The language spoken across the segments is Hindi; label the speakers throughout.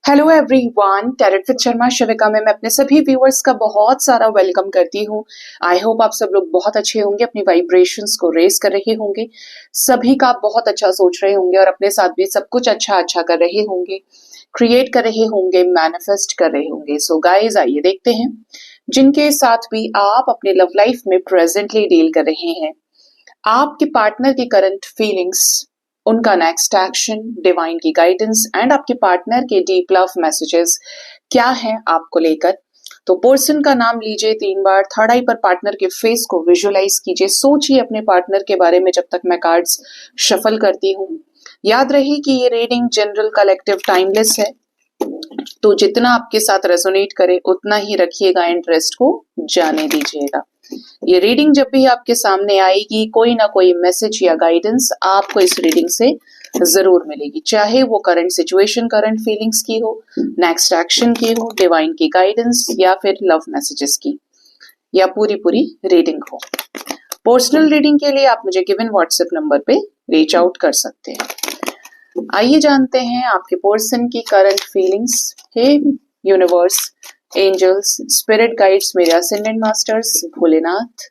Speaker 1: Hello everyone, tarot with Sharma Shivika में मैं अपने सभी व्यूअर्स का बहुत सारा वेलकम करती हूँ। आई होप आप सब लोग बहुत अच्छे होंगे, अपनी वाइब्रेशंस को रेज कर रहे होंगे, सभी का बहुत अच्छा सोच रहे होंगे और अपने साथ भी सब कुछ अच्छा अच्छा कर रहे होंगे, क्रिएट कर रहे होंगे, मैनिफेस्ट कर रहे होंगे। सो गाइज, आइए देखते हैं जिनके साथ भी आप अपने लव लाइफ में प्रेजेंटली डील कर रहे हैं, आपके पार्टनर की करंट फीलिंग्स, उनका नेक्स्ट एक्शन, डिवाइन की गाइडेंस एंड आपके पार्टनर के डीप लव मैसेजेस क्या है आपको लेकर। तो पर्सन का नाम लीजिए 3 बार, थर्ड आई पर पार्टनर के फेस को विजुअलाइज कीजिए, सोचिए अपने पार्टनर के बारे में जब तक मैं कार्ड्स शफल करती हूँ। याद रही कि ये रीडिंग जनरल, कलेक्टिव, टाइमलेस है, तो जितना आपके साथ रेजोनेट करे उतना ही रखिएगा, इंटरेस्ट को जाने दीजिएगा। ये रीडिंग जब भी आपके सामने आएगी, कोई ना कोई मैसेज या गाइडेंस आपको इस रीडिंग से जरूर मिलेगी, चाहे वो करंट सिचुएशन, करंट फीलिंग्स की हो, नेक्स्ट एक्शन की हो, डिवाइन की गाइडेंस या फिर लव मैसेजेस की, या पूरी पूरी रीडिंग हो। पर्सनल रीडिंग के लिए आप मुझे गिवन व्हाट्सएप नंबर पे रीच आउट कर सकते हैं। आइए जानते हैं आपके पर्सन की करंट फीलिंग्स। हे यूनिवर्स, एंजल्स, स्पिरिट गाइड्स, मेरे असेंडेंट मास्टर्स, भोलेनाथ,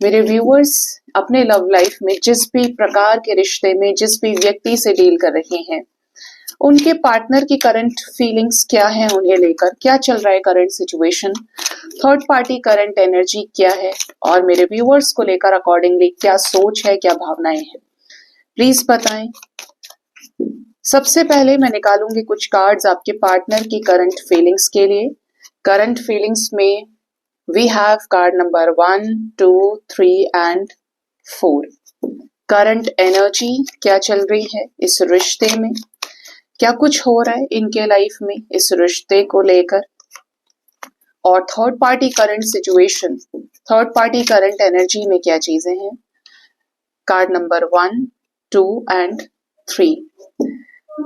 Speaker 1: मेरे व्यूअर्स अपने लव लाइफ में जिस भी प्रकार के रिश्ते में जिस भी व्यक्ति से डील कर रहे हैं, उनके पार्टनर की करंट फीलिंग्स क्या है, उन्हें लेकर क्या चल रहा है current situation, third party current energy क्या है, और मेरे व्यूअर्स को लेकर अकॉर्डिंगली क्या सोच है, क्या भावनाएं हैं, प्लीज बताएं। सबसे पहले मैं निकालूंगी कुछ कार्ड्स आपके पार्टनर की करंट फीलिंग्स के लिए। करंट फीलिंग्स में we have card number 1, 2, 3 and 4। Current energy क्या चल रही है इस रिश्ते में, क्या कुछ हो रहा है इनके लाइफ में इस रिश्ते को लेकर, और third party current situation, third party current energy में क्या चीजें हैं। Card number 1, 2 and 3।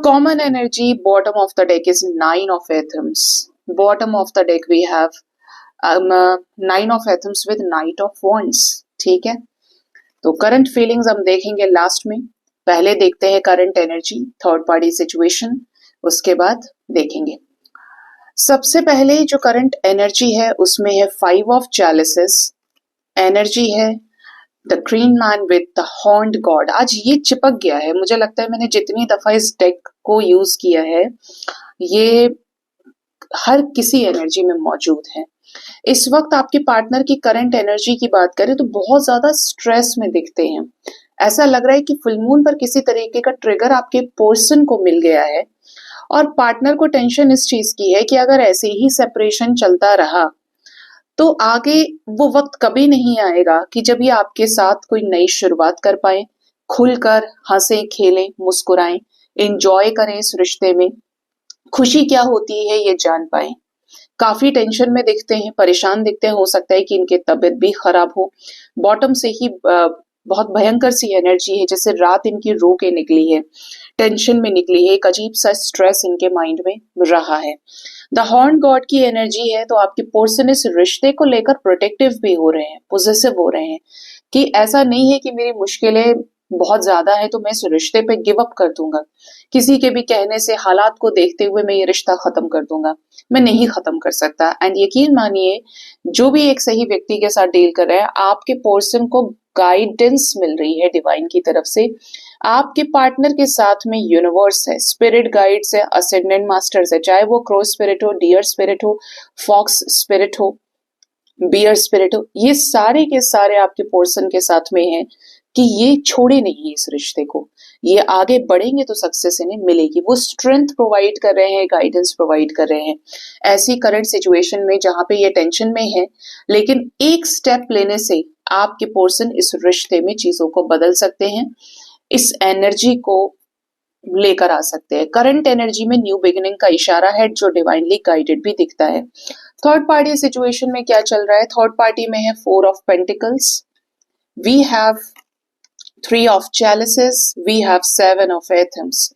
Speaker 1: Common energy, bottom of the deck is 9 of Athens. Bottom of the deck we have 9 of Athens with Knight of Wands. ठीक है, तो करंट फीलिंग्स हम देखेंगे लास्ट में। पहले देखते हैं current energy, third party situation, उसके बाद देखेंगे। सबसे पहले जो करंट एनर्जी है उसमें है 5 ऑफ चैलिसेस, एनर्जी है the green man with the horned God. आज ये चिपक गया है, मुझे लगता है मैंने जितनी दफा इस डेक को यूज किया है ये हर किसी एनर्जी में मौजूद है। इस वक्त आपके पार्टनर की करंट एनर्जी की बात करें तो बहुत ज्यादा स्ट्रेस में दिखते हैं। ऐसा लग रहा है कि फुल मून पर किसी तरीके का ट्रिगर आपके पर्सन को मिल गया है, और पार्टनर को टेंशन इस चीज की है कि अगर ऐसे ही सेपरेशन चलता रहा तो आगे वो वक्त कभी नहीं आएगा कि जब ये आपके साथ कोई नई शुरुआत कर पाए, खुलकर हंसे, खेलें, मुस्कुराएं, एंजॉय करें इस रिश्ते में, खुशी क्या होती है ये जान पाए। काफी टेंशन में दिखते हैं, परेशान दिखते हैं, हो सकता है कि इनकी तबीयत भी खराब हो। बॉटम से ही बहुत भयंकर सी एनर्जी है, जैसे रात इनकी रो के निकली है, टेंशन में निकली है, एक अजीब सा स्ट्रेस इनके माइंड में रहा है। द हॉर्न गॉड की एनर्जी है, तो आपके पर्सन इस रिश्ते को लेकर प्रोटेक्टिव भी हो रहे हैं, पॉजिटिव हो रहे हैं, कि ऐसा नहीं है कि मेरी मुश्किलें बहुत ज्यादा है तो मैं इस रिश्ते पे गिव अप कर दूंगा, किसी के भी कहने से, हालात को देखते हुए मैं ये रिश्ता खत्म कर दूंगा, मैं नहीं खत्म कर सकता। एंड यकीन मानिए, जो भी एक सही व्यक्ति के साथ डील कर रहा है, आपके पर्सन को गाइडेंस मिल रही है डिवाइन की तरफ से। आपके पार्टनर के साथ में यूनिवर्स है, स्पिरिट गाइड्स है, असेंडेंट मास्टर्स है, चाहे वो क्रो स्पिरिट हो, डियर स्पिरिट हो, फॉक्स स्पिरिट हो, बियर स्पिरिट हो, ये सारे के सारे आपके पर्सन के साथ में है कि ये छोड़े नहीं इस रिश्ते को, ये आगे बढ़ेंगे तो सक्सेस इन्हें मिलेगी। वो स्ट्रेंथ प्रोवाइड कर रहे हैं, गाइडेंस प्रोवाइड कर रहे हैं ऐसी करंट सिचुएशन में जहां पे ये टेंशन में है, लेकिन एक स्टेप लेने से आपके पर्सन इस रिश्ते में चीजों को बदल सकते हैं, इस एनर्जी को लेकर आ सकते हैं। करंट एनर्जी में न्यू बिगिनिंग का इशारा है, जो डिवाइनली गाइडेड भी दिखता है। थर्ड पार्टी सिचुएशन में क्या चल रहा है, थर्ड पार्टी में है 4 of pentacles, we have 3 of chalices, we have 7 of athames.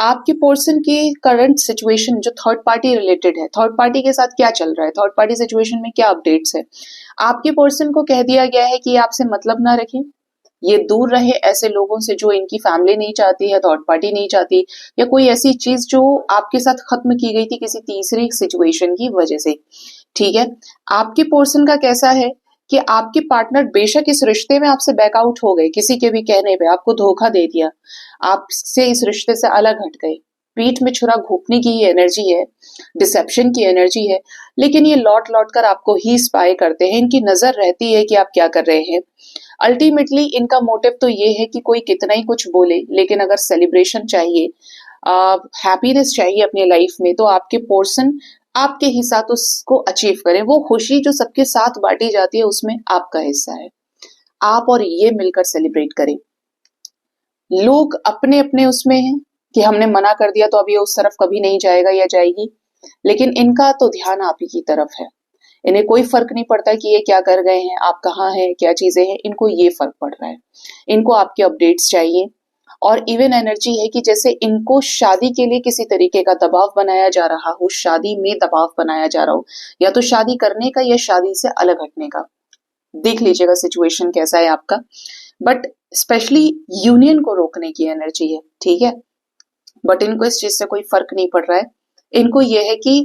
Speaker 1: आपके पर्सन की करंट सिचुएशन जो थर्ड पार्टी रिलेटेड है, थर्ड पार्टी के साथ क्या चल रहा है, थर्ड पार्टी सिचुएशन में क्या अपडेट्स है। आपके पर्सन को कह दिया गया है कि आपसे मतलब ना रखें, ये दूर रहे ऐसे लोगों से जो इनकी फैमिली नहीं चाहती है, थर्ड पार्टी नहीं चाहती, या कोई ऐसी चीज जो आपके साथ खत्म की गई थी किसी तीसरी सिचुएशन की वजह से। ठीक है, आपके पोर्शन का कैसा है कि आपके पार्टनर बेशक इस रिश्ते में आपसे बैकआउट हो गए, किसी के भी कहने पे आपको धोखा दे दिया, आपसे इस रिश्ते से अलग हट गए, पीठ में छुरा घोंपने की एनर्जी है, डिसेप्शन की एनर्जी है, लेकिन ये लौट लौट कर आपको ही स्पाई करते हैं, इनकी नजर रहती है कि आप क्या कर रहे हैं। अल्टीमेटली इनका मोटिव तो ये है कि कोई कितना ही कुछ बोले, लेकिन अगर सेलिब्रेशन चाहिए, हैप्पीनेस चाहिए अपने लाइफ में, तो आपके पोर्शन आपके ही साथ उसको अचीव करें। वो खुशी जो सबके साथ बांटी जाती है उसमें आपका हिस्सा है, आप और ये मिलकर सेलिब्रेट करें। लोग अपने अपने उसमें हैं कि हमने मना कर दिया तो अब ये उस तरफ कभी नहीं जाएगा या जाएगी, लेकिन इनका तो ध्यान आप ही की तरफ है। इन्हें कोई फर्क नहीं पड़ता कि ये क्या कर गए हैं, आप कहाँ हैं, क्या चीजें हैं, इनको ये फर्क पड़ रहा है। इनको आपके अपडेट्स चाहिए। और इवन एनर्जी है कि जैसे इनको शादी के लिए किसी तरीके का दबाव बनाया जा रहा हो, शादी में दबाव बनाया जा रहा हो, या तो शादी करने का या शादी से अलग हटने का। देख लीजिएगा सिचुएशन कैसा है आपका, बट स्पेशली यूनियन को रोकने की एनर्जी है। ठीक है, बट इनको इस चीज से कोई फर्क नहीं पड़ रहा है। इनको ये है कि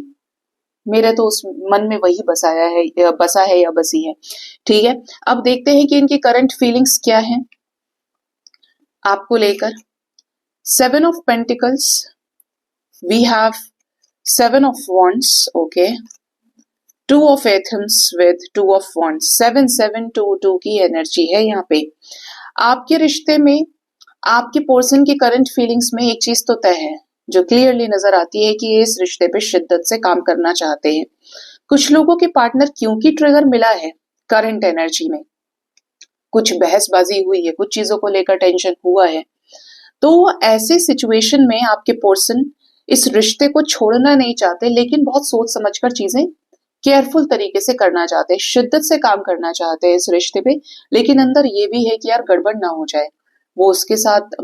Speaker 1: मेरे तो उस मन में वही बसाया है, बसा है या बसी है। ठीक है, अब देखते हैं कि इनकी करंट फीलिंग्स क्या है आपको लेकर। 7 of pentacles, we have 7 of wands, okay, 2 of athames with 2 of wands, 7 7 2 2 की एनर्जी है यहाँ पे। आपके रिश्ते में आपके पर्सन की करंट फीलिंग्स में एक चीज तो तय है जो क्लियरली नजर आती है कि ये इस रिश्ते पे शिद्दत से काम करना चाहते हैं। कुछ लोगों के पार्टनर क्योंकि ट्रिगर मिला है करंट एनर्जी में, कुछ बहसबाजी हुई है, कुछ चीजों को लेकर टेंशन हुआ है, तो ऐसे सिचुएशन में आपके पर्सन इस रिश्ते को छोड़ना नहीं चाहते, लेकिन बहुत सोच समझकर चीजें केयरफुल तरीके से करना चाहते हैं, शिद्दत से काम करना चाहते हैं इस रिश्ते पे। लेकिन अंदर ये भी है कि यार गड़बड़ ना हो जाए, वो उसके साथ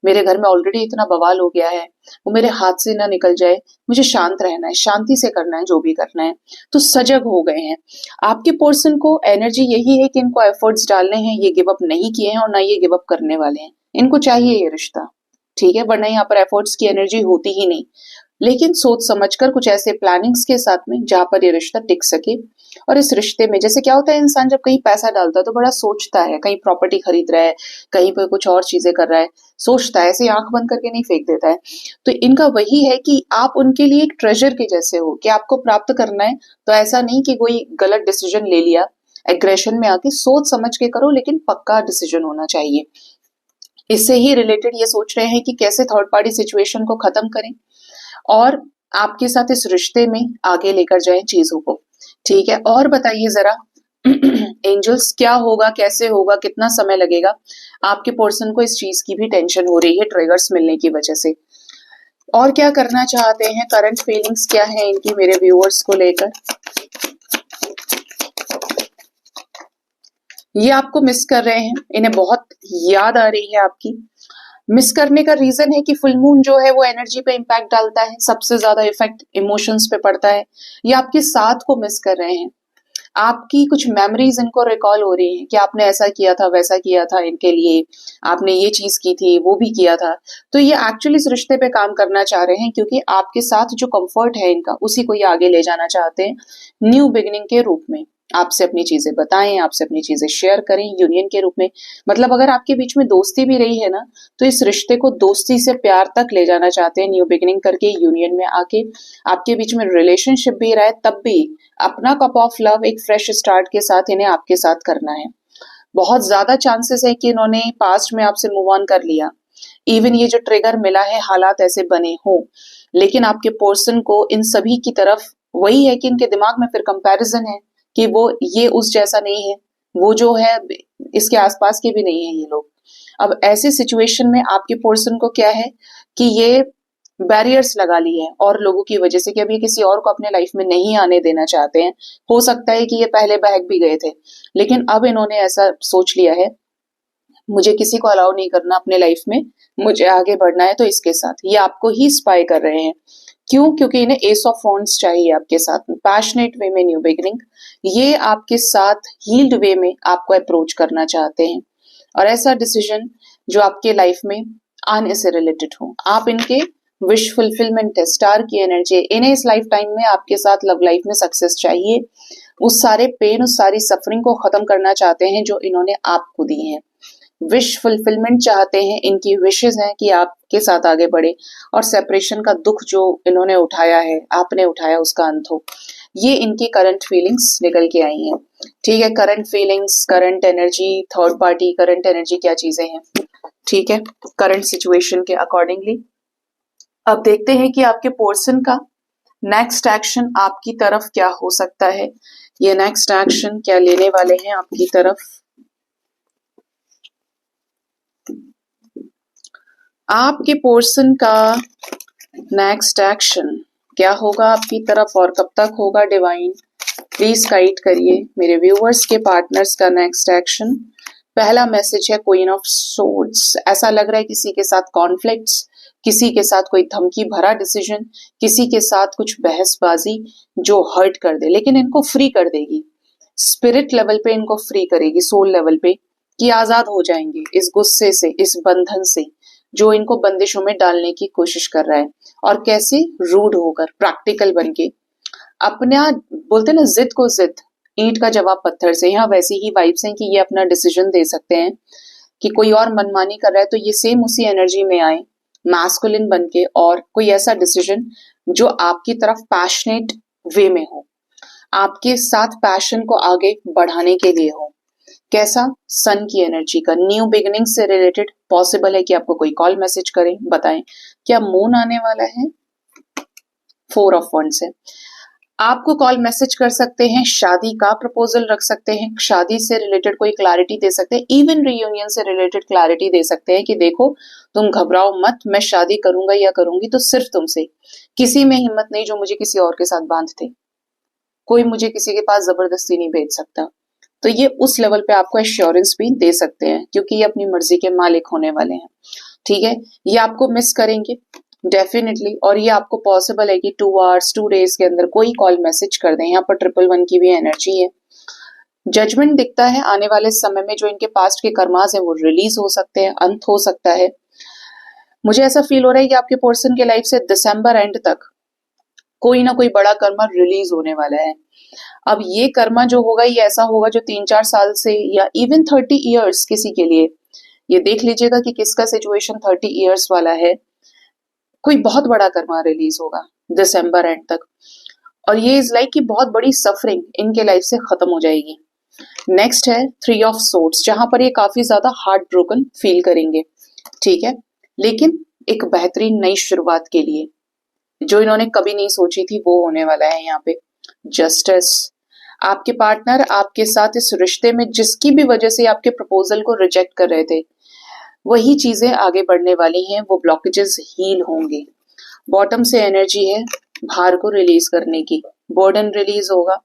Speaker 1: मेरे घर में ऑलरेडी इतना बवाल हो गया है, वो मेरे हाथ से ना निकल जाए, मुझे शांत रहना है, शांति से करना है जो भी करना है। तो सजग हो गए हैं। आपके पर्सन को एनर्जी यही है कि इनको एफर्ट्स डालने हैं, ये गिव अप नहीं किए हैं और ना ये गिव अप करने वाले हैं, इनको चाहिए ये रिश्ता। ठीक है, वरना यहाँ पर एफर्ट्स की एनर्जी होती ही नहीं, लेकिन सोच समझकर कुछ ऐसे प्लानिंग्स के साथ में जहां पर ये रिश्ता टिक सके। और इस रिश्ते में जैसे क्या होता है, इंसान जब कहीं पैसा डालता है तो बड़ा सोचता है, कहीं प्रॉपर्टी खरीद रहा है, कहीं पर कुछ और चीजें कर रहा है, सोचता है, ऐसे आंख बंद करके नहीं फेंक देता है। तो इनका वही है कि आप उनके लिए एक ट्रेजर के जैसे हो, कि आपको प्राप्त करना है तो ऐसा नहीं कि कोई गलत डिसीजन ले लिया एग्रेशन में आके, सोच समझ के करो, लेकिन पक्का डिसीजन होना चाहिए। इससे ही रिलेटेड ये सोच रहे हैं कि कैसे थर्ड पार्टी सिचुएशन को खत्म करें और आपके साथ इस रिश्ते में आगे लेकर जाएं चीजों को। ठीक है, और बताइए जरा एंजल्स क्या होगा, कैसे होगा, कितना समय लगेगा। आपके पर्सन को इस चीज की भी टेंशन हो रही है ट्रिगर्स मिलने की वजह से। और क्या करना चाहते हैं, करंट फीलिंग्स क्या है इनकी मेरे व्यूअर्स को लेकर। ये आपको मिस कर रहे हैं, इन्हें बहुत याद आ रही है आपकी। मिस करने का रीजन है कि फुल मून जो है वो एनर्जी पे इम्पैक्ट डालता है, सबसे ज्यादा इफेक्ट इमोशंस पे पड़ता है। ये आपके साथ को मिस कर रहे हैं, आपकी कुछ मेमोरीज इनको रिकॉल हो रही हैं कि आपने ऐसा किया था, वैसा किया था इनके लिए, आपने ये चीज की थी, वो भी किया था। तो ये एक्चुअली इस रिश्ते पे काम करना चाह रहे हैं, क्योंकि आपके साथ जो कंफर्ट है इनका उसी को ये आगे ले जाना चाहते हैं न्यू बिगिनिंग के रूप में। आपसे अपनी चीजें बताएं, आपसे अपनी चीजें शेयर करें यूनियन के रूप में। मतलब अगर आपके बीच में दोस्ती भी रही है ना, तो इस रिश्ते को दोस्ती से प्यार तक ले जाना चाहते हैं, न्यू बिगिनिंग करके यूनियन में आके। आपके बीच में रिलेशनशिप भी रहा है तब भी अपना कप ऑफ लव एक फ्रेश स्टार्ट के साथ इन्हें आपके साथ करना है। बहुत ज्यादा चांसेस है कि इन्होंने पास्ट में आपसे मूव ऑन कर लिया, इवन ये जो ट्रिगर मिला है हालात ऐसे बने हो, लेकिन आपके पर्सन को इन सभी की तरफ वही है कि इनके दिमाग में फिर कंपैरिजन है कि वो ये उस जैसा नहीं है, वो जो है इसके आसपास के भी नहीं है ये लोग। अब ऐसी सिचुएशन में आपके पर्सन को क्या है कि ये बैरियर्स लगा लिए हैं और लोगों की वजह से, कि अब ये किसी और को अपने लाइफ में नहीं आने देना चाहते हैं। हो सकता है कि ये पहले बहक भी गए थे, लेकिन अब इन्होंने ऐसा सोच लिया है, मुझे किसी को अलाउ नहीं करना अपने लाइफ में, मुझे आगे बढ़ना है तो इसके साथ। ये आपको ही स्पाई कर रहे हैं। क्यों? क्योंकि इन्हें एस ऑफ वॉन्ड्स चाहिए आपके साथ में, पैशनेट वे में न्यू बिगिनिंग। ये आपके साथ हील्ड वे में आपको अप्रोच करना चाहते हैं। और ऐसा डिसीजन जो आपके लाइफ में आने से रिलेटेड हो। आप इनके विश फुलफिलमेंट है, स्टार की एनर्जी है। इन्हें इस लाइफ टाइम में आपके साथ लव लाइफ में सक्सेस चाहिए। उस सारे पेन, उस सारी सफरिंग को खत्म करना चाहते हैं जो इन्होंने आपको दी है। विश फुलफिलमेंट चाहते हैं, इनकी विशेष हैं कि आपके साथ आगे बढ़े और सेपरेशन का दुख जो इन्होंने उठाया है, आपने उठाया, उसका अंत हो। ये इनकी करंट फीलिंग्स निकल के आई हैं। ठीक है, current feelings, current energy, third party, current energy क्या चीजें हैं। ठीक है, करंट सिचुएशन के अकॉर्डिंगली अब देखते हैं कि आपके पर्सन का नेक्स्ट एक्शन आपकी तरफ क्या हो सकता है। ये नेक्स्ट एक्शन क्या लेने वाले हैं आपकी तरफ। आपके पर्सन का नेक्स्ट एक्शन क्या होगा आपकी तरफ और कब तक होगा। डिवाइन प्लीज गाइड करिए मेरे व्यूअर्स के पार्टनर्स का नेक्स्ट एक्शन। पहला मैसेज है क्वीन ऑफ सोर्ड्स। ऐसा लग रहा है किसी के साथ कॉन्फ्लिक्ट्स, किसी के साथ कोई धमकी भरा डिसीजन, किसी के साथ कुछ बहसबाजी जो हर्ट कर दे, लेकिन इनको फ्री कर देगी। स्पिरिट लेवल पे इनको फ्री करेगी, सोल लेवल पे, कि आजाद हो जाएंगे इस गुस्से से, इस बंधन से जो इनको बंदिशों में डालने की कोशिश कर रहा है। और कैसे, रूड होकर, प्रैक्टिकल बनके, अपना बोलते ना जिद को जिद, ईंट का जवाब पत्थर से। यहाँ वैसी ही वाइब्स हैं कि ये अपना डिसीजन दे सकते हैं कि कोई और मनमानी कर रहा है तो ये सेम उसी एनर्जी में आए, मैस्कुलिन बनके, और कोई ऐसा डिसीजन जो आपकी तरफ पैशनेट वे में हो, आपके साथ पैशन को आगे बढ़ाने के लिए हो। कैसा, सन की एनर्जी का, न्यू बिगिनिंग से रिलेटेड। पॉसिबल है कि आपको कोई कॉल मैसेज करें, बताएं क्या मून आने वाला है। 4 ऑफ वंड्स है। आपको कॉल मैसेज कर सकते हैं, शादी का प्रपोजल रख सकते हैं, शादी से रिलेटेड कोई क्लैरिटी दे सकते हैं, इवन रियूनियन से रिलेटेड क्लैरिटी दे सकते हैं कि देखो तुम घबराओ मत, मैं शादी करूंगा या करूंगी तो सिर्फ तुमसे, किसी में हिम्मत नहीं जो मुझे किसी और के साथ बांध दे, कोई मुझे किसी के पास जबरदस्ती नहीं भेज सकता। तो ये उस लेवल पे आपको एश्योरेंस भी दे सकते हैं क्योंकि ये अपनी मर्जी के मालिक होने वाले हैं। ठीक है, ये आपको मिस करेंगे डेफिनेटली, और ये आपको पॉसिबल है कि 2 आवर्स 2 डेज के अंदर कोई कॉल मैसेज कर दें। यहाँ पर 111 की भी एनर्जी है। जजमेंट दिखता है आने वाले समय में, जो इनके पास्ट के कर्मास हैं वो रिलीज हो सकते हैं, अंत हो सकता है। मुझे ऐसा फील हो रहा है कि आपके पर्सन के लाइफ से दिसंबर एंड तक कोई ना कोई बड़ा कर्मा रिलीज होने वाला है। अब ये कर्मा जो होगा ये ऐसा होगा जो 3-4 साल से या इवन 30 इयर्स किसी के लिए, ये देख लीजिएगा कि किसका सिचुएशन 30 इयर्स वाला है। कोई बहुत बड़ा कर्मा रिलीज होगा दिसंबर एंड तक, और ये इज लाइक कि बहुत बड़ी सफरिंग इनके लाइफ से खत्म हो जाएगी। नेक्स्ट है 3 ऑफ सोर्ड्स, जहां पर ये काफी ज्यादा हार्ट ब्रोकन फील करेंगे। ठीक है, लेकिन एक बेहतरीन नई शुरुआत के लिए जो इन्होंने कभी नहीं सोची थी वो होने वाला है। यहाँ पे जस्टिस, आपके पार्टनर आपके साथ इस रिश्ते में जिसकी भी वजह से आपके प्रपोजल को रिजेक्ट कर रहे थे, वही चीजें आगे बढ़ने वाली हैं, वो ब्लॉकेजेस हील होंगे। बॉटम से एनर्जी है भार को रिलीज करने की, बर्डन रिलीज होगा।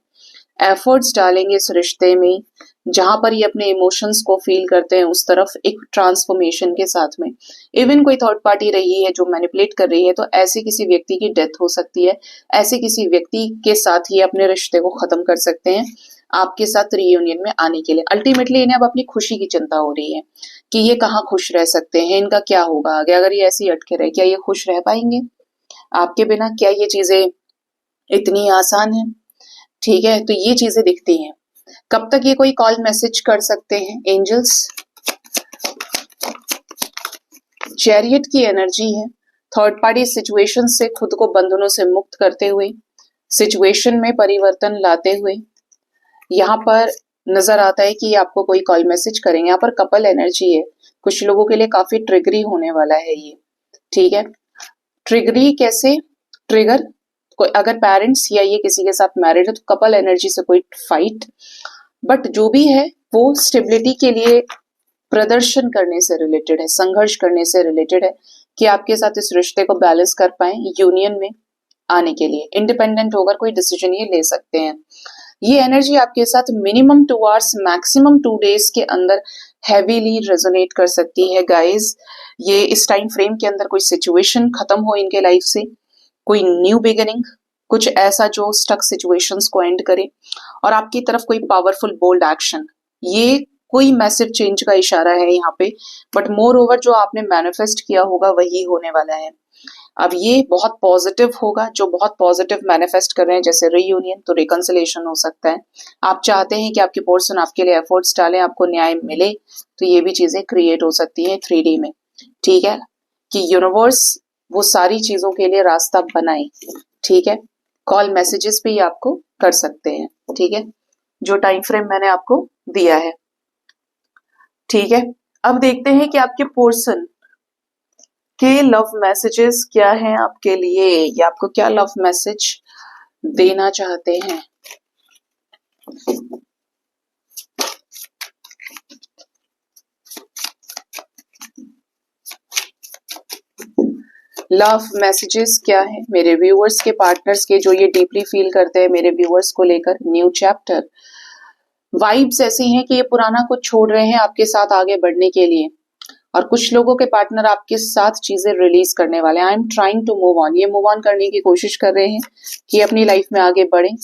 Speaker 1: एफर्ट्स डालेंगे इस रिश्ते में, जहां पर ये अपने इमोशंस को फील करते हैं उस तरफ एक ट्रांसफॉर्मेशन के साथ में। इवन कोई थर्ड पार्टी रही है जो मैनिपुलेट कर रही है तो ऐसे किसी व्यक्ति की डेथ हो सकती है, ऐसे किसी व्यक्ति के साथ ही अपने रिश्ते को खत्म कर सकते हैं आपके साथ रियूनियन में आने के लिए। अल्टीमेटली इन्हें अब अपनी खुशी की चिंता हो रही है कि ये कहाँ खुश रह सकते हैं, इनका क्या होगा आगे, अगर ये ऐसे ही अटके रहे क्या ये खुश रह पाएंगे आपके बिना, क्या ये चीजें इतनी आसान है। ठीक है, तो ये चीजें दिखती हैं। कब तक ये कोई कॉल मैसेज कर सकते हैं एंजल्स। चैरियट की एनर्जी है, थर्ड पार्टी सिचुएशन से खुद को बंधनों से मुक्त करते हुए, सिचुएशन में परिवर्तन लाते हुए यहाँ पर नजर आता है कि ये आपको कोई कॉल मैसेज करेंगे। यहाँ पर कपल एनर्जी है, कुछ लोगों के लिए काफी ट्रिगरी होने वाला है ये। ठीक है, ट्रिगरी कैसे, ट्रिगर कोई अगर पेरेंट्स या ये किसी के साथ मैरिड है तो कपल एनर्जी से कोई फाइट, बट जो भी है वो स्टेबिलिटी के लिए प्रदर्शन करने से रिलेटेड है, संघर्ष करने से रिलेटेड है कि आपके साथ इस रिश्ते को बैलेंस कर पाए, यूनियन में आने के लिए इंडिपेंडेंट होकर कोई डिसीजन ये ले सकते हैं। ये एनर्जी आपके साथ मिनिमम 2 आवर्स मैक्सिमम 2 डेज के अंदर हैवीली रेजोनेट कर सकती है गाइस। ये इस टाइम फ्रेम के अंदर कोई सिचुएशन खत्म हो इनके लाइफ से, कोई न्यू बिगिनिंग, कुछ ऐसा जो स्टक सिचुएशंस को एंड करे, और आपकी तरफ कोई पावरफुल बोल्ड एक्शन, ये कोई मैसिव चेंज का इशारा है यहाँ पे, बट मोर ओवर जो आपने मैनिफेस्ट किया होगा वही होने वाला है। अब ये बहुत पॉजिटिव होगा, जो बहुत पॉजिटिव मैनिफेस्ट कर रहे हैं जैसे रीयूनियन, तो रिकंसिलेशन हो सकता है। आप चाहते हैं कि आपके पर्सन आपके लिए एफर्ट्स डालें, आपको न्याय मिले, तो ये भी चीजें क्रिएट हो सकती हैं 3D में। ठीक है, कि यूनिवर्स वो सारी चीजों के लिए रास्ता बनाए। ठीक है, कॉल मैसेजेस भी आपको कर सकते हैं। ठीक है, जो टाइम फ्रेम मैंने आपको दिया है। ठीक है, अब देखते हैं कि आपके पर्सन के लव मैसेजेस क्या हैं आपके लिए, या आपको क्या लव मैसेज देना चाहते हैं। लव मैसेजेस क्या है मेरे व्यूअर्स के, पार्टनर्स के, जो ये डीपली फील करते हैं मेरे व्यूअर्स को लेकर। न्यू चैप्टर, वाइब्स ऐसी हैं कि ये पुराना कुछ छोड़ रहे हैं आपके साथ आगे बढ़ने के लिए, और कुछ लोगों के पार्टनर आपके साथ चीजें रिलीज करने वाले हैं। I am trying to move on, ये मूव ऑन करने की कोशिश कर रहे हैं कि अपनी लाइफ में आगे बढ़े।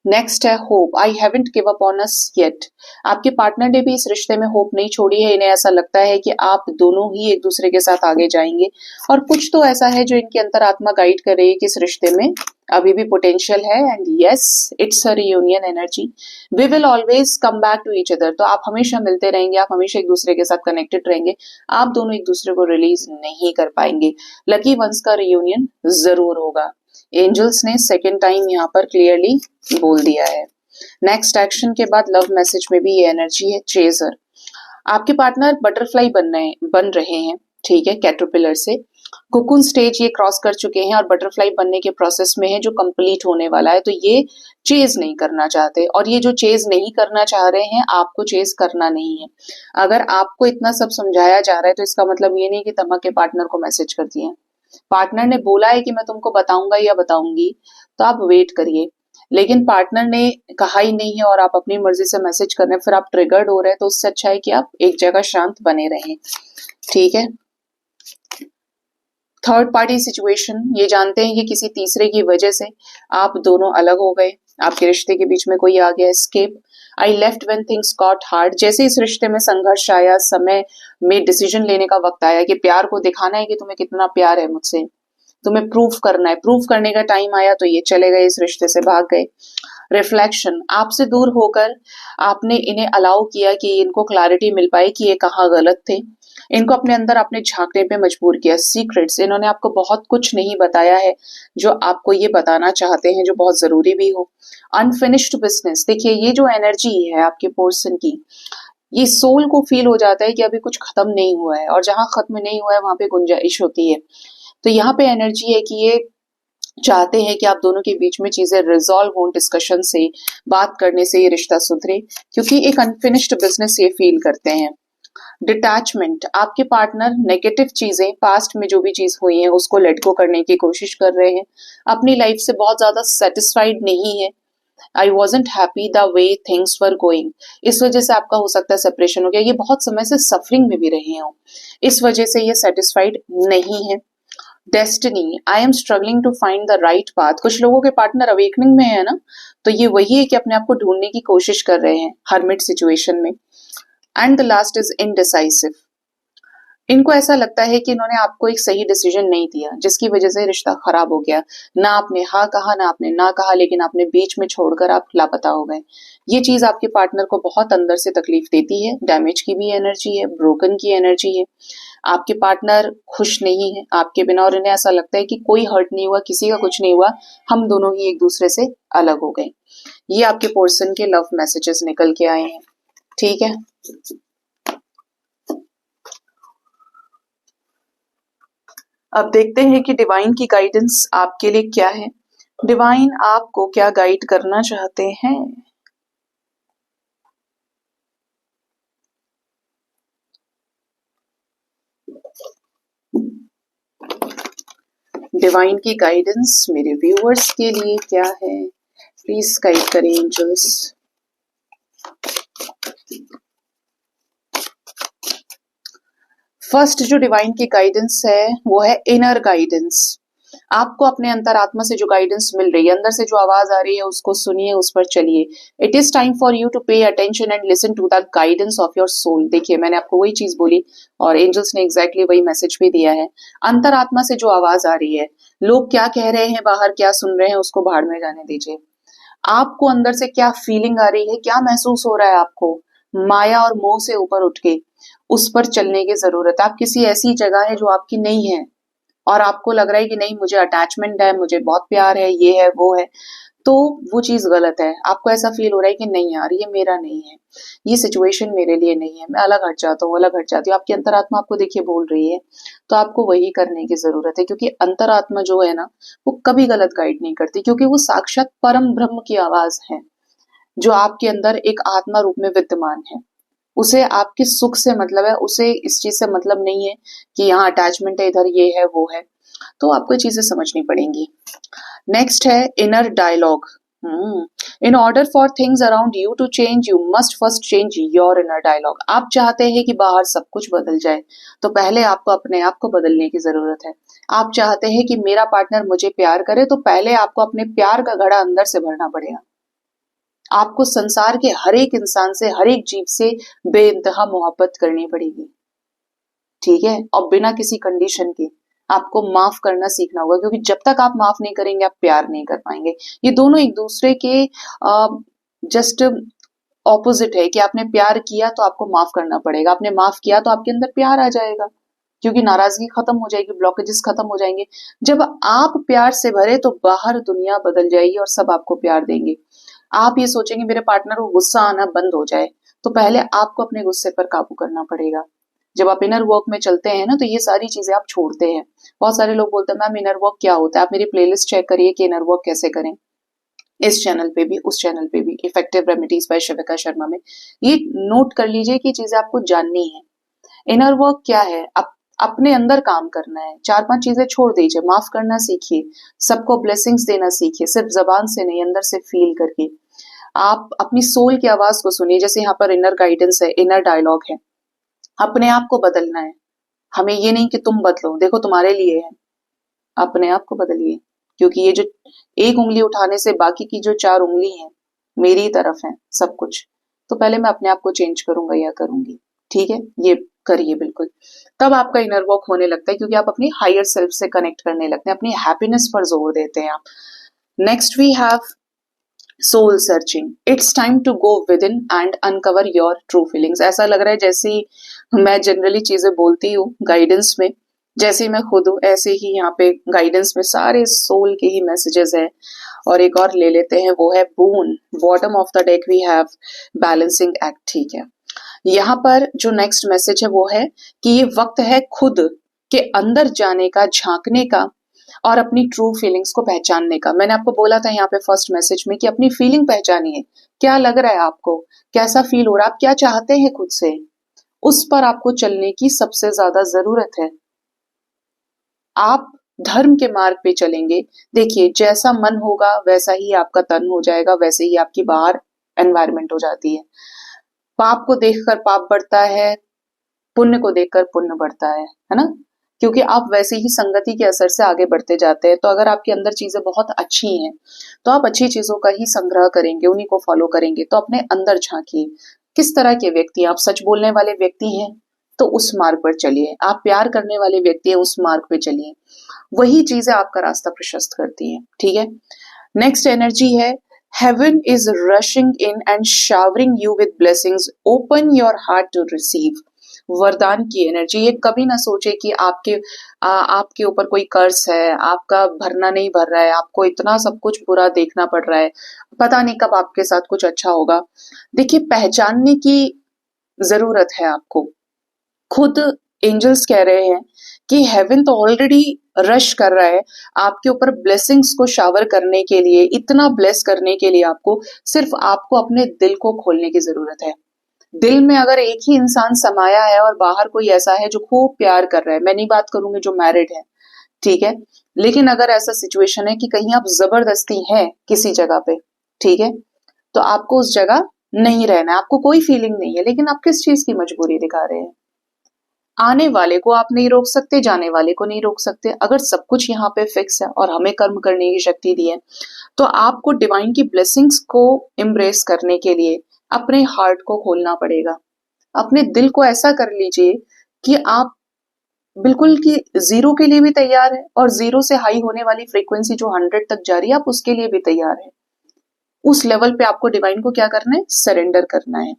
Speaker 1: नेक्स्ट है hope, I haven't give up on us yet. आपके पार्टनर ने भी इस रिश्ते में होप नहीं छोड़ी है। इन्हें ऐसा लगता है कि आप दोनों ही एक दूसरे के साथ आगे जाएंगे, और कुछ तो ऐसा है जो इनकी अंतरात्मा गाइड कर रही है कि इस रिश्ते में अभी भी पोटेंशियल है। And yes, it's a reunion energy, we will always come back to each other. तो आप हमेशा मिलते रहेंगे, आप हमेशा एक दूसरे के साथ कनेक्टेड रहेंगे, आप दोनों एक दूसरे को रिलीज नहीं कर पाएंगे। लकी वंस का रियूनियन जरूर होगा। एंजल्स ने सेकेंड टाइम यहाँ पर क्लियरली बोल दिया है। नेक्स्ट एक्शन के बाद लव मैसेज में भी ये एनर्जी है चेजर। आपके पार्टनर बटरफ्लाई बन रहे हैं। ठीक है, कैटरपिलर से कोकून स्टेज ये क्रॉस कर चुके हैं और बटरफ्लाई बनने के प्रोसेस में है, जो कंप्लीट होने वाला है। तो ये चेज नहीं करना चाहते, और ये जो चेज नहीं करना चाह रहे हैं, आपको चेज करना नहीं है। अगर आपको इतना सब समझाया जा रहा है तो इसका मतलब ये नहीं कि तमा के पार्टनर को मैसेज कर दिए। पार्टनर ने बोला है कि मैं तुमको बताऊंगा या बताऊंगी, तो आप वेट करिए। लेकिन पार्टनर ने कहा ही नहीं है और आप अपनी मर्जी से मैसेज कर रहे हैं, फिर आप ट्रिगर्ड हो रहे हैं, तो उससे अच्छा है कि आप एक जगह शांत बने रहें। ठीक है, थर्ड पार्टी सिचुएशन, ये जानते हैं कि किसी तीसरे की वजह से आप दोनों अलग हो गए, आपके रिश्ते के बीच में कोई आ गया। Escape, I left when things got hard, जैसे इस रिश्ते में संघर्ष आया, समय में डिसीजन लेने का वक्त आया कि प्यार को दिखाना है कि तुम्हें कितना प्यार है मुझसे, तुम्हें प्रूफ करना है, प्रूफ करने का टाइम आया, तो ये चले गए, इस रिश्ते से भाग गए। रिफ्लेक्शन, आपसे दूर होकर आपने इन्हें अलाउ किया कि इनको क्लैरिटी मिल पाए कि ये कहाँ गलत थे। इनको अपने अंदर आपने झांकने पे मजबूर किया। सीक्रेट्स, इन्होंने आपको बहुत कुछ नहीं बताया है जो आपको ये बताना चाहते हैं, जो बहुत जरूरी भी हो। अनफिनिश्ड बिजनेस, देखिए ये जो एनर्जी है आपके पर्सन की, ये सोल को फील हो जाता है कि अभी कुछ खत्म नहीं हुआ है, और जहां खत्म नहीं हुआ है वहां पे गुंजाइश होती है। तो यहाँ पे एनर्जी है कि ये चाहते हैं कि आप दोनों के बीच में चीजें रिजॉल्व हों, डिस्कशन से, बात करने से ये रिश्ता सुधरे, क्योंकि एक अनफिनिश्ड बिजनेस ये फील करते हैं। डिटैचमेंट, आपके पार्टनर नेगेटिव चीजें, पास्ट में जो भी चीज हुई है उसको लेट गो करने की कोशिश कर रहे हैं, अपनी लाइफ से बहुत ज्यादा सेटिस्फाइड नहीं है। I wasn't happy the way things were going, इस वजह से आपका हो सकता है सेपरेशन हो गया। ये बहुत समय से सफरिंग में भी रहे हो, इस वजह से ये सेटिस्फाइड नहीं है। Destiny, I am struggling to find the right path, कुछ लोगों के पार्टनर अवेकनिंग में है ना, तो ये वही है कि अपने आप को ढूंढने की कोशिश कर रहे हैं हर्मिट सिचुएशन में। And the last is indecisive, इनको ऐसा लगता है कि इन्होंने आपको एक सही डिसीजन नहीं दिया, जिसकी वजह से रिश्ता खराब हो गया। ना आपने हाँ कहा, ना आपने ना कहा, लेकिन आपने बीच में छोड़कर आप लापता हो गए। ये चीज आपके पार्टनर को बहुत अंदर से तकलीफ देती है। डैमेज की भी एनर्जी है, ब्रोकन की एनर्जी है। आपके पार्टनर खुश नहीं है आपके बिना, और इन्हें ऐसा लगता है कि कोई हर्ट नहीं हुआ, किसी का कुछ नहीं हुआ, हम दोनों ही एक दूसरे से अलग हो गए। ये आपके पर्सन के लव मैसेजेस निकल के आए हैं। ठीक है, अब देखते हैं कि डिवाइन की गाइडेंस आपके लिए क्या है। डिवाइन आपको क्या गाइड करना चाहते हैं। डिवाइन की गाइडेंस मेरे व्यूअर्स के लिए क्या है, प्लीज गाइड करें एंजल्स। फर्स्ट जो डिवाइन की गाइडेंस है वो है इनर गाइडेंस। आपको अपने अंतरात्मा से जो गाइडेंस मिल रही है, अंदर से जो आवाज आ रही है उसको सुनिए, उस पर चलिए। It is time for you to pay attention and listen to the guidance of your soul. देखिए, मैंने आपको वही चीज बोली और एंजल्स ने एग्जैक्टली वही मैसेज भी दिया है। अंतरात्मा से जो आवाज आ रही है, लोग क्या कह रहे हैं बाहर, क्या सुन रहे हैं, उसको भाड़ में जाने दीजिए। आपको अंदर से क्या फीलिंग आ रही है, क्या महसूस हो रहा है आपको, माया और मोह से ऊपर उठ के उस पर चलने की जरूरत है। आप किसी ऐसी जगह है जो आपकी नहीं है और आपको लग रहा है कि नहीं, मुझे अटैचमेंट है, मुझे बहुत प्यार है, ये है वो है, तो वो चीज गलत है। आपको ऐसा फील हो रहा है कि नहीं यार, ये मेरा नहीं है, ये सिचुएशन मेरे लिए नहीं है, मैं अलग हट जाता हूँ, अलग हट जाती हूँ। आपकी अंतरात्मा आपको देखिए बोल रही है, तो आपको वही करने की जरूरत है, क्योंकि अंतरात्मा जो है ना, वो कभी गलत गाइड नहीं करती, क्योंकि वो साक्षात परम ब्रह्म की आवाज है जो आपके अंदर एक आत्मा रूप में विद्यमान है। उसे आपके सुख से मतलब है, उसे इस चीज से मतलब नहीं है कि यहाँ अटैचमेंट है, इधर ये है वो है। तो आपको ये चीजें समझनी पड़ेंगी। नेक्स्ट है inner dialogue. In order for things around you to change, you must first change your inner dialogue. आप चाहते हैं कि बाहर सब कुछ बदल जाए, तो पहले आपको अपने आप को बदलने की जरूरत है। आप चाहते हैं कि मेरा पार्टनर मुझे प्यार करे, तो पहले आपको अपने प्यार का घड़ा अंदर से भरना पड़ेगा। आपको संसार के हर एक इंसान से, हर एक जीव से बेइंतहा मोहब्बत करनी पड़ेगी, ठीक है, और बिना किसी कंडीशन के। आपको माफ करना सीखना होगा, क्योंकि जब तक आप माफ नहीं करेंगे, आप प्यार नहीं कर पाएंगे। ये दोनों एक दूसरे के जस्ट ऑपोजिट है कि आपने प्यार किया तो आपको माफ करना पड़ेगा, आपने माफ किया तो आपके अंदर प्यार आ जाएगा, क्योंकि नाराजगी खत्म हो जाएगी, ब्लॉकेजेस खत्म हो जाएंगे। जब आप प्यार से भरे तो बाहर दुनिया बदल जाएगी और सब आपको प्यार देंगे। आप ये सोचेंगे मेरे पार्टनर को गुस्सा आना बंद हो जाए, तो पहले आपको अपने गुस्से पर काबू करना पड़ेगा। जब आप इनर वर्क में चलते हैं ना, तो ये सारी चीजें आप छोड़ते हैं। बहुत सारे लोग बोलते हैं मैम इनर वर्क क्या होता है, आप मेरी प्लेलिस्ट चेक करिए कि इनर वर्क कैसे करें, इस चैनल पे भी उस चैनल पे भी, इफेक्टिव रेमेडीज बाय शिविका शर्मा में। ये नोट कर लीजिए कि चीजें आपको जाननी है। इनर वर्क क्या है, अपने अंदर काम करना है। 4-5 चीजें छोड़ दीजिए, माफ करना सीखिए, सबको ब्लेसिंग्स देना सीखिए, सिर्फ जबान से नहीं, अंदर से फील करके। आप अपनी सोल की आवाज को सुनिए, जैसे यहाँ पर इनर गाइडेंस है, इनर डायलॉग है। अपने आप को बदलना है, हमें ये नहीं कि तुम बदलो, देखो तुम्हारे लिए है, अपने आप को बदलिए, क्योंकि ये जो एक उंगली उठाने से बाकी की जो 4 उंगली हैं मेरी तरफ है सब कुछ। तो पहले मैं अपने आप को चेंज करूंगा या करूंगी, ठीक है, ये करिए बिल्कुल। तब आपका इनर वर्क होने लगता है, क्योंकि आप अपनी हायर सेल्फ से कनेक्ट करने लगते हैं, अपनी हैप्पीनेस पर जोर देते हैं आप। Next we have soul searching. It's time to go within and uncover your true feelings. ऐसा लग रहा है जैसे ही मैं जनरली चीजें बोलती हूँ गाइडेंस में, जैसे ही मैं खुद हूँ ऐसे ही यहाँ पे गाइडेंस में सारे सोल के ही मैसेजेस हैं। और एक और ले लेते हैं, वो है boon. Bottom of the deck we have balancing act, ठीक है। यहाँ पर जो नेक्स्ट मैसेज है वो है कि ये वक्त है खुद के अंदर जाने का, झांकने का और अपनी ट्रू फीलिंग्स को पहचानने का। मैंने आपको बोला था यहाँ पे फर्स्ट मैसेज में कि अपनी फीलिंग पहचानिए, क्या लग रहा है आपको, कैसा फील हो रहा है, आप क्या चाहते हैं खुद से, उस पर आपको चलने की सबसे ज्यादा जरूरत है। आप धर्म के मार्ग पे चलेंगे, देखिए जैसा मन होगा वैसा ही आपका तन हो जाएगा, वैसे ही आपकी बाहर एनवायरमेंट हो जाती है। पाप को देखकर पाप बढ़ता है, पुण्य को देखकर पुण्य बढ़ता है ना, क्योंकि आप वैसे ही संगति के असर से आगे बढ़ते जाते हैं। तो अगर आपके अंदर चीजें बहुत अच्छी हैं, तो आप अच्छी चीजों का ही संग्रह करेंगे, उन्हीं को फॉलो करेंगे। तो अपने अंदर झांकिए, किस तरह के व्यक्ति, आप सच बोलने वाले व्यक्ति हैं तो उस मार्ग पर चलिए, आप प्यार करने वाले व्यक्ति हैं उस मार्ग पे चलिए, वही चीजें आपका रास्ता प्रशस्त करती हैं, ठीक है। नेक्स्ट एनर्जी है heaven is rushing in and showering you with blessings, open your heart to receive. वरदान की एनर्जी। ये कभी ना सोचे कि आपके ऊपर कोई कर्ज है, आपका भरना नहीं भर रहा है, आपको इतना सब कुछ बुरा देखना पड़ रहा है, पता नहीं कब आपके साथ कुछ अच्छा होगा। देखिए, पहचानने की जरूरत है आपको। खुद एंजल्स कह रहे हैं कि हेवन तो ऑलरेडी रश कर रहा है आपके ऊपर ब्लेसिंग्स को शावर करने के लिए, इतना ब्लेस करने के लिए। आपको सिर्फ आपको अपने दिल को खोलने की जरूरत है। दिल में अगर एक ही इंसान समाया है और बाहर कोई ऐसा है जो खूब प्यार कर रहा है, मैं नहीं बात करूंगी जो मैरिड है, ठीक है, लेकिन अगर ऐसा सिचुएशन है कि कहीं आप जबरदस्ती हैं किसी जगह पे, ठीक है, तो आपको उस जगह नहीं रहना है। आपको कोई फीलिंग नहीं है, लेकिन आप किस चीज की मजबूरी दिखा रहे हैं, आने वाले को आप नहीं रोक सकते, जाने वाले को नहीं रोक सकते। अगर सब कुछ यहाँ पे फिक्स है और हमें कर्म करने की शक्ति दी है, तो आपको डिवाइन की ब्लेसिंग्स को एम्ब्रेस करने के लिए अपने हार्ट को खोलना पड़ेगा। अपने दिल को ऐसा कर लीजिए कि आप बिल्कुल कि जीरो के लिए भी तैयार है, और जीरो से हाई होने वाली फ्रीक्वेंसी जो 100 तक जा रही है, आप उसके लिए भी तैयार है। उस लेवल पे आपको डिवाइन को क्या करना है, सरेंडर करना है।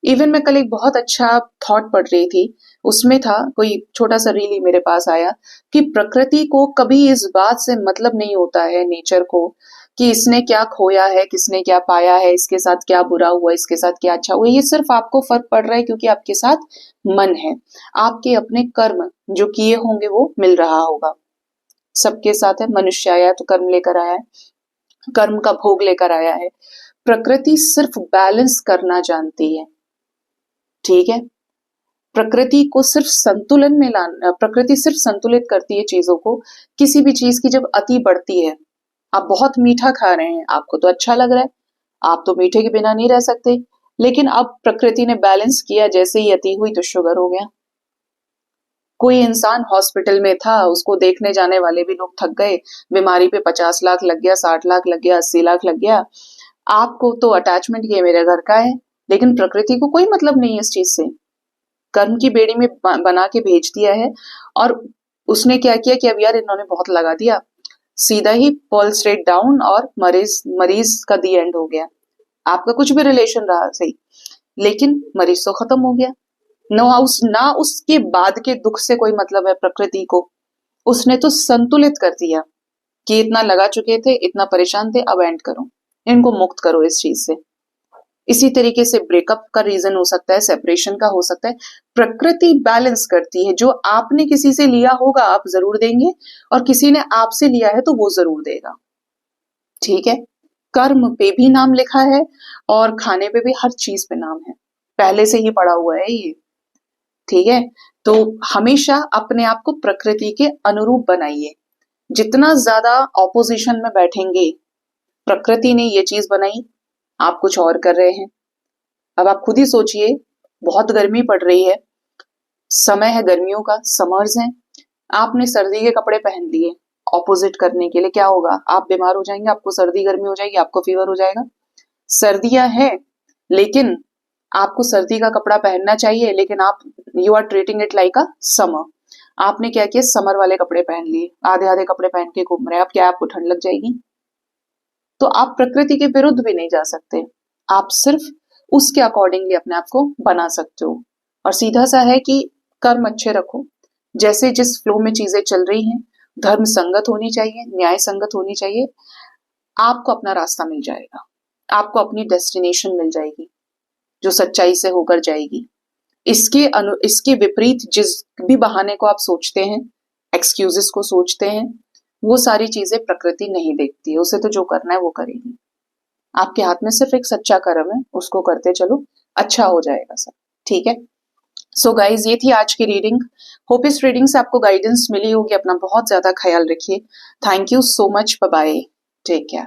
Speaker 1: इवन मैं कल एक बहुत अच्छा थॉट पढ़ रही थी, उसमें था, कोई छोटा सा रील ही मेरे पास आया कि प्रकृति को कभी इस बात से मतलब नहीं होता है, नेचर को, कि इसने क्या खोया है, किसने क्या पाया है, इसके साथ क्या बुरा हुआ, इसके साथ क्या अच्छा हुआ। ये सिर्फ आपको फर्क पड़ रहा है क्योंकि आपके साथ मन है, आपके अपने कर्म जो किए होंगे वो मिल रहा होगा। सबके साथ है, मनुष्य आया तो कर्म लेकर आया है, कर्म का भोग लेकर आया है। प्रकृति सिर्फ बैलेंस करना जानती है, ठीक है। प्रकृति को सिर्फ संतुलन में लाना, प्रकृति सिर्फ संतुलित करती है चीजों को। किसी भी चीज की जब अति बढ़ती है, आप बहुत मीठा खा रहे हैं, आपको तो अच्छा लग रहा है, आप तो मीठे के बिना नहीं रह सकते, लेकिन अब प्रकृति ने बैलेंस किया, जैसे ही अति हुई तो शुगर हो गया। कोई इंसान हॉस्पिटल में था, उसको देखने जाने वाले भी लोग थक गए, बीमारी पे 50 लाख लग गया, 60 लाख लग गया, 80 लाख लग गया। आपको तो अटैचमेंट ये मेरे घर का है, लेकिन प्रकृति को कोई मतलब नहीं है इस चीज से। कर्म की बेड़ी में बना के भेज दिया है, और उसने क्या किया कि अब यार इन्होंने बहुत लगा दिया, सीधा ही पल्स रेट डाउन, और मरीज मरीज का दी एंड हो गया। आपका कुछ भी रिलेशन रहा सही, लेकिन मरीज तो खत्म हो गया। ना उसके बाद के दुख से कोई मतलब है प्रकृति को। उसने तो संतुलित कर दिया कि इतना लगा चुके थे, इतना परेशान थे, अब एंड करो, इनको मुक्त करो इस चीज से। इसी तरीके से ब्रेकअप का रीजन हो सकता है, सेपरेशन का हो सकता है। प्रकृति बैलेंस करती है, जो आपने किसी से लिया होगा आप जरूर देंगे, और किसी ने आपसे लिया है तो वो जरूर देगा, ठीक है। कर्म पे भी नाम लिखा है, और खाने पे भी, हर चीज पे नाम है, पहले से ही पड़ा हुआ है ये, ठीक है। तो हमेशा अपने आप को प्रकृति के अनुरूप बनाइए। जितना ज्यादा ऑपोजिशन में बैठेंगे, प्रकृति ने ये चीज बनाई, आप कुछ और कर रहे हैं। अब आप खुद ही सोचिए, बहुत गर्मी पड़ रही है, समय है गर्मियों का, समर्स हैं, आपने सर्दी के कपड़े पहन लिए ऑपोजिट करने के लिए, क्या होगा, आप बीमार हो जाएंगे, आपको सर्दी गर्मी हो जाएगी, आपको फीवर हो जाएगा। सर्दियां हैं, लेकिन आपको सर्दी का कपड़ा पहनना चाहिए, लेकिन आप you are treating it like a summer. आपने क्या किया, समर वाले कपड़े पहन लिए, आधे आधे कपड़े पहन के घूम रहे हैं, आप क्या, आपको ठंड लग जाएगी। तो आप प्रकृति के विरुद्ध भी नहीं जा सकते, आप सिर्फ उसके अकॉर्डिंगली अपने आप को बना सकते हो। और सीधा सा है कि कर्म अच्छे रखो, जैसे जिस फ्लो में चीजें चल रही हैं, धर्म संगत होनी चाहिए, न्याय संगत होनी चाहिए, आपको अपना रास्ता मिल जाएगा, आपको अपनी डेस्टिनेशन मिल जाएगी जो सच्चाई से होकर जाएगी। इसके विपरीत जिस भी बहाने को आप सोचते हैं, एक्सक्यूजेस को सोचते हैं, वो सारी चीजें प्रकृति नहीं देखती है, उसे तो जो करना है वो करेगी। आपके हाथ में सिर्फ एक सच्चा कर्म है, उसको करते चलो, अच्छा हो जाएगा सब, ठीक है। सो गाइज, ये थी आज की रीडिंग। होप इस रीडिंग से आपको गाइडेंस मिली होगी। अपना बहुत ज्यादा ख्याल रखिए। Thank you so much, bye bye, take care.